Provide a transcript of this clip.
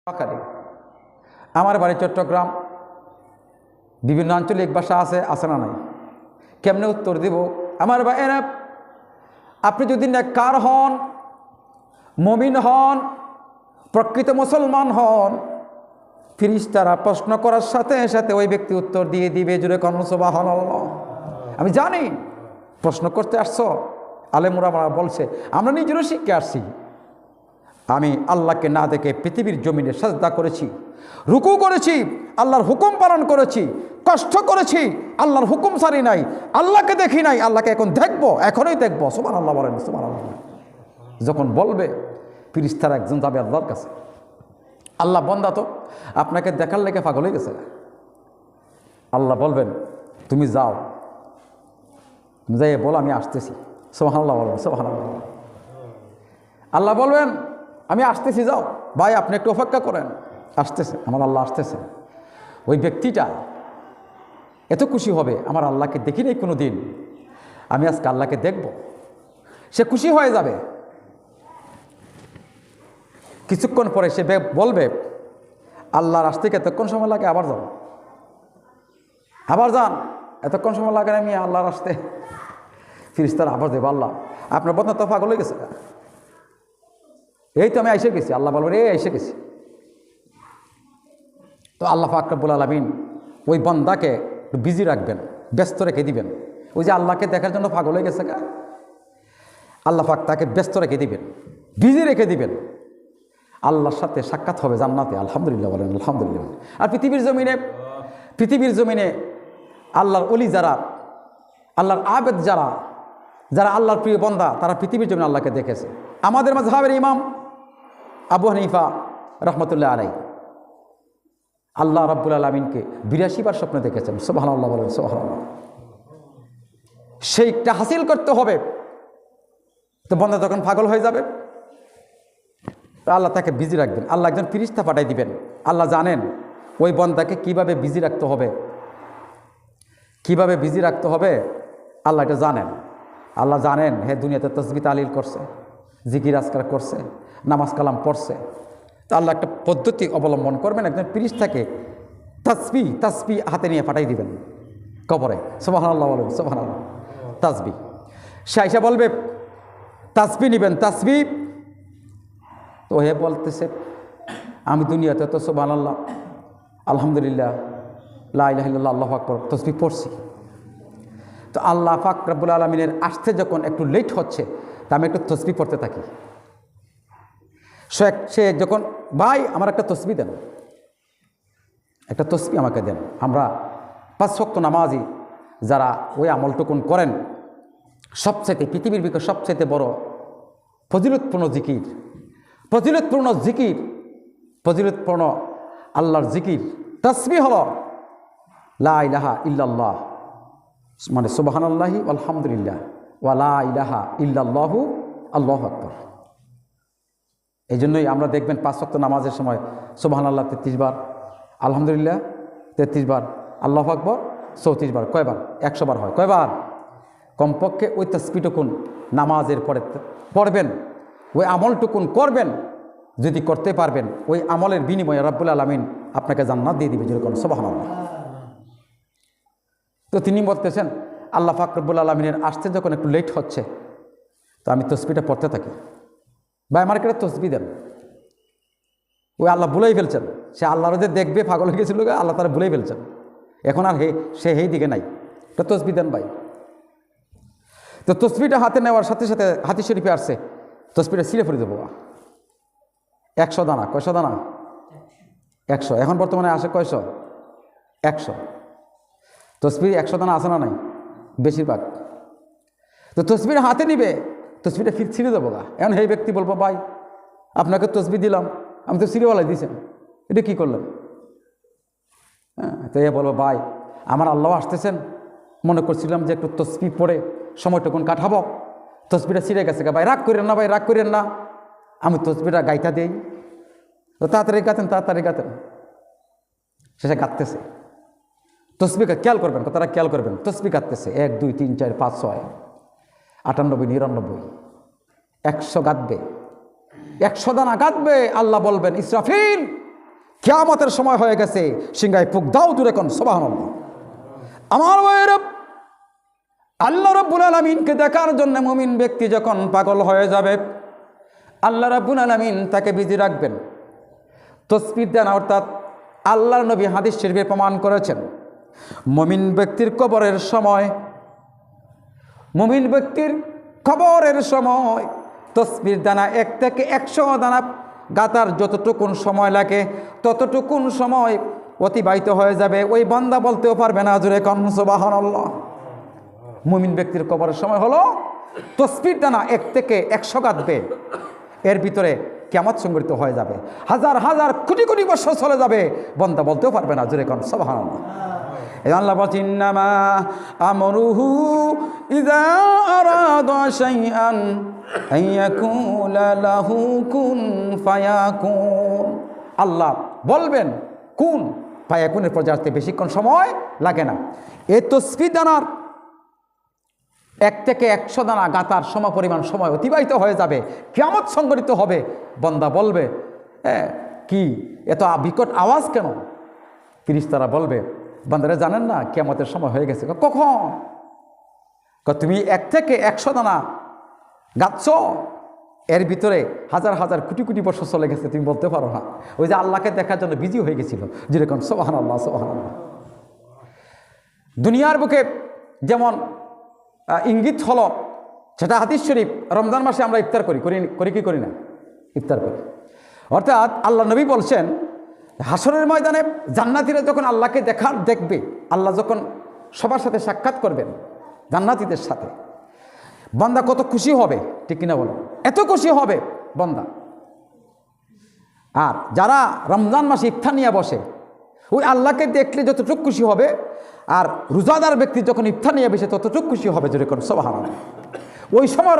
নোয়াখালী, আমার বাড়ি চট্টগ্রাম। বিভিন্ন আঞ্চলিক ভাষা আছে না নাই? কেমনে উত্তর দিব? আমার ভাইয়েরা, আপনি যদি নেককার হন, মুমিন হন, প্রকৃত মুসলমান হন, ফেরেশতারা প্রশ্ন করার সাথে সাথে ওই ব্যক্তি উত্তর দিয়ে দিবে। জুড়ে কোন সুবহানাল্লাহ। আমি জানি প্রশ্ন করতে আসছো, আলেমরা বলছে, আমরা নিজেরও শিখে আসছি। আমি আল্লাহকে না দেখে পৃথিবীর জমিনে সাজদা করেছি, রুকু করেছি, আল্লাহর হুকুম পালন করেছি, কষ্ট করেছি, আল্লাহর হুকুম সারি নাই, আল্লাহকে দেখি নাই, আল্লাহকে এখন দেখবো, এখনই দেখবো। সুবহানাল্লাহ বলেন, সুবহানাল্লাহ। যখন বলবে, ফেরেশতারা একজন যাবে আল্লাহর কাছে, আল্লাহ বান্দা তো আপনাকে দেখার লেগে পাগল হয়ে গেছে। আল্লাহ বলবেন, তুমি যাও, যাই বলো আমি আসতেছি। সুবহানাল্লাহ বলেন, সুবহানাল্লাহ। আল্লাহ বলবেন, আমি আসতেছি, যাও ভাই, আপনি একটু অপেক্ষা করেন, আসতেছে, আমার আল্লাহ আসতেছে। ওই ব্যক্তিটা এত খুশি হবে, আমার আল্লাহকে দেখি নাই কোনো দিন, আমি আজকে আল্লাহকে দেখব। সে খুশি হয়ে যাবে। কিছুক্ষণ পরে সে বলবে, আল্লাহর আসতে এতক্ষণ সময় লাগে, আবার যান, আবার যান, এতক্ষণ সময় লাগে আমি আল্লাহর আসতে। ফেরেশতারা আবার দেব, আল্লাহ আপনার বন্ধু তো পাগল হয়ে গেছে, এই তো আমি এসে গেছি। আল্লাহ বলবেন, এই এসে গেছি। তো আল্লাহ পাক রব্বুল আলামিন ওই বান্দাকে বিজি রাখবেন, ব্যস্ত রেখে দিবেন। ওই যে আল্লাহকে দেখার জন্য পাগল হয়ে গেছে, আল্লাহ পাক তাকে ব্যস্ত রেখে দিবেন, বিজি রেখে দিবেন। আল্লাহর সাথে সাক্ষাৎ হবে জান্নাতে। আলহামদুলিল্লাহ বলেন, আলহামদুলিল্লাহ। আর পৃথিবীর জমিনে আল্লাহর ওলি যারা, আল্লাহর আবেদ যারা আল্লাহর প্রিয় বান্দা, তারা পৃথিবীর জমিনে আল্লাহকে দেখেছে। আমাদের মাযহাবের ইমাম আবু হানিফা রহমতুল্লাহ আলাইহি আল্লাহ রাব্বুল আলামিনকে ৮২ বার স্বপ্নে দেখেছেন। সুবহানাল্লাহ বলেন, সুবহানাল্লাহ। সেইটা হাসিল করতে হবে। তো বান্দা তখন পাগল হয়ে যাবে, আল্লাহ তাকে বিজি রাখবেন। আল্লাহ একজন ফেরেশতা পাঠাই দিবেন। আল্লাহ জানেন ওই বান্দাকে কিভাবে বিজি রাখতে হবে, কিভাবে বিজি রাখতে হবে, আল্লাহ এটা জানেন। আল্লাহ জানেন হে দুনিয়াতে তাসবিহ তাহলিল করছে, জিকির আজকার করছে, নামাজ কালাম পড়ছে। তো আল্লাহ একটা পদ্ধতি অবলম্বন করবেন, একজন ফেরেশতাকে তাসবিহ হাতে নিয়ে পাঠাই দিবেন কবরে। সুবহানাল্লাহ বলেন, সুবহানাল্লাহ। তাসবিহ সে আইসা বলবে, তাসবিহ নেবেন, তাসবিহ। তো হে বলতেছে, আমি দুনিয়াতে তো সুবহানাল্লাহ, আলহামদুলিল্লাহ, লা ইলাহা ইল্লাল্লাহ, আল্লাহু আকবার তাসবিহ পড়ছি। তো আল্লাহ পাক রব্বুল আলামিনের আসতে যখন একটু লেট হচ্ছে, তা আমি একটু তাসবিহ পড়তে থাকি। সে যখন, ভাই আমার একটা তাসবিহ দেন, একটা তাসবিহ আমাকে দেন। আমরা 5 ওয়াক্ত নামাজি যারা ওই আমলটুকুন করেন, সবচাইতে পৃথিবীর ভিতরে সবচাইতে বড় ফজিলতপূর্ণ আল্লাহর জিকির তাসবিহ হলো লা ইলাহা ইল্লাল্লাহ, মানে সুবহানাল্লাহি আলহামদুলিল্লাহ ওয়া লা ইলাহা ইল্লাল্লাহু আল্লাহু আকবার। এই জন্যই আমরা দেখবেন 5 ওয়াক্ত নামাজের সময় সুবহানাল্লাহ 33 বার, আলহামদুলিল্লাহ 33 বার, আল্লাহু আকবার 34 বার। কয়বার? 100 বার হয়। কয়বার? কমপক্ষে ওই তাসবিহটুকুন নামাজের পরে পড়বেন, ওই আমলটুকুন করবেন। যদি করতে পারবেন, ওই আমলের বিনিময়ে রব্বুল আলামিন আপনাকে জান্নাত দিয়ে দিবে। যেরকম সুবহানাল্লাহ। তো তিনি বলতেছেন, আল্লাহ পাক রব্বুল আলামিনের আসতে যখন একটু লেট হচ্ছে, তো আমি তাসবিহটা পড়তে থাকি। ভাই আমার একটা তাসবিহ দেন। ওই আল্লাহ ভুলেই ফেলছেন, সে আল্লাহর যে দেখবে পাগল হয়ে গেছিল, আল্লাহ তারা ভুলেই ফেলছেন। এখন আর সে দিকে নাই। তো তাসবিহ দেন ভাই। তো তাসবিহটা হাতে নেওয়ার সাথে সাথে হাদিস শরীফে আসছে, তাসবিহটা ছিঁড়ে ফেলে দেবো। 100 দানা। কয়শো দানা? 100। এখন বর্তমানে আসে কয়শো? 100। তাসবিহ 100 দানা আছে না নাই? বেশিরভাগ। তো তাসবিহটা হাতে নিবে, তাসবিহটা ফির ছিঁড়ে দেবো। এখন এই ব্যক্তি বলবো, ভাই আপনাকে তাসবিহ দিলাম, আমি তো ছিঁড়েওয়ালাই দিয়েছেন, এটা কী করলেন? হ্যাঁ, তো এ বলবো, ভাই আমার আল্লাহ আসতেছেন, মনে করছিলাম যে একটু তাসবিহ পড়ে সময়টুকুন কাটাবো, তাসবিহটা ছিঁড়ে গেছে। ভাই রাগ করেন না, ভাই রাগ করেন না, আমি তাসবিহটা গাইতা দিই। তো তাড়াতাড়ি গাতেন। শেষে গাঁততেছে। তাসবিহটা খেয়াল করবেন, কথাটা খেয়াল করবেন। তাসবিহ গাঁততেছে 1 2 3 4 5 6 98 99 100 গাঁতবে, 100 দানা গাঁতবে। আল্লাহ বলবেন, ইসরাফিল কিয়ামতের সময় হয়ে গেছে, সিংহায় ফুক দাও দূরে কোন সুবহানাল্লাহ। আমার ভাইয়েরা, আল্লাহ রাব্বুল আলামিনকে দেখার জন্য মুমিন ব্যক্তি যখন পাগল হয়ে যাবে, আল্লাহ রাব্বুল আলামিন তাকে বিজি রাখবেন। তাসবিহ দেন, অর্থাৎ আল্লাহর নবী হাদিস শরীফে প্রমাণ করেছেন, মুমিন ব্যক্তির কবরের সময়, মুমিন ব্যক্তির কবরের সময় তাসবিহর দানা 1 থেকে 100 দানা গাতার যতটুকুন সময় লাগে ততটুকুন সময় অতিবাহিত হয়ে যাবে। ওই বান্দা বলতেও পারবে না জোরে কোন সুবহানাল্লাহ। মুমিন ব্যক্তির কবরের সময় হলো তাসবিহর দানা 1 থেকে 100 গাঁথবে, এর ভিতরে কিয়ামত সংঘটিত হয়ে যাবে, হাজার হাজার কোটি কোটি বছর চলে যাবে, বান্দা বলতেও পারবে না জোরে কোন সুবহানাল্লাহ। এই আল্লাহ বলেন, ইন্নামা আমরুহু ইযা আরাদা শাইআন আইয়াকুলা লাহু কুন ফায়াকুন। আল্লাহ বলবেন কুন ফায়াকুনের পর্যায়ে বেশিক্ষণ সময় লাগে না। এই তাসবিহ দানার 1 থেকে 100 দানা গাতার সমপরিমাণ সময় অতিবাহিত হয়ে যাবে, কিয়ামত সংঘটিত হবে। বান্দা বলবে, কি এত বিকট আওয়াজ কেন? ফেরেশতারা বলবে, বান্দারা জানেন না কিয়ামতের সময় হয়ে গেছে। কখন? তুমি 1 থেকে 100 দানা গাচ্ছ, এর ভিতরে হাজার হাজার কোটি কোটি বছর চলে গেছে, তুমি বলতে পারো না। ওই যে আল্লাহকে দেখার জন্য বিজি হয়ে গেছিল, যেরকম সুবহানাল্লাহ সুবহানাল্লাহ। দুনিয়ার বুকে যেমন ইঙ্গিত হলো, সেটা হাদিস শরীফ, রমজান মাসে আমরা ইফতার করি কি করি না? ইফতার করি। অর্থাৎ আল্লাহ নবী বলছেন, হাসরের ময়দানে জান্নাতীরা যখন আল্লাহকে দেখবে, আল্লাহ যখন সবার সাথে সাক্ষাৎ করবেন জান্নাতীদের সাথে, বান্দা কত খুশি হবে, ঠিক কিনা বলো? এত খুশি হবে বান্দা। আর যারা রমজান মাসে ইফতার নিয়ে বসে, ওই আল্লাহকে দেখলে যতটুকু খুশি হবে, আর রোজাদার ব্যক্তি যখন ইফতার নিয়ে বসে ততটুকু খুশি হবে, যেরকম সুবহানাল্লাহ। ওই সময়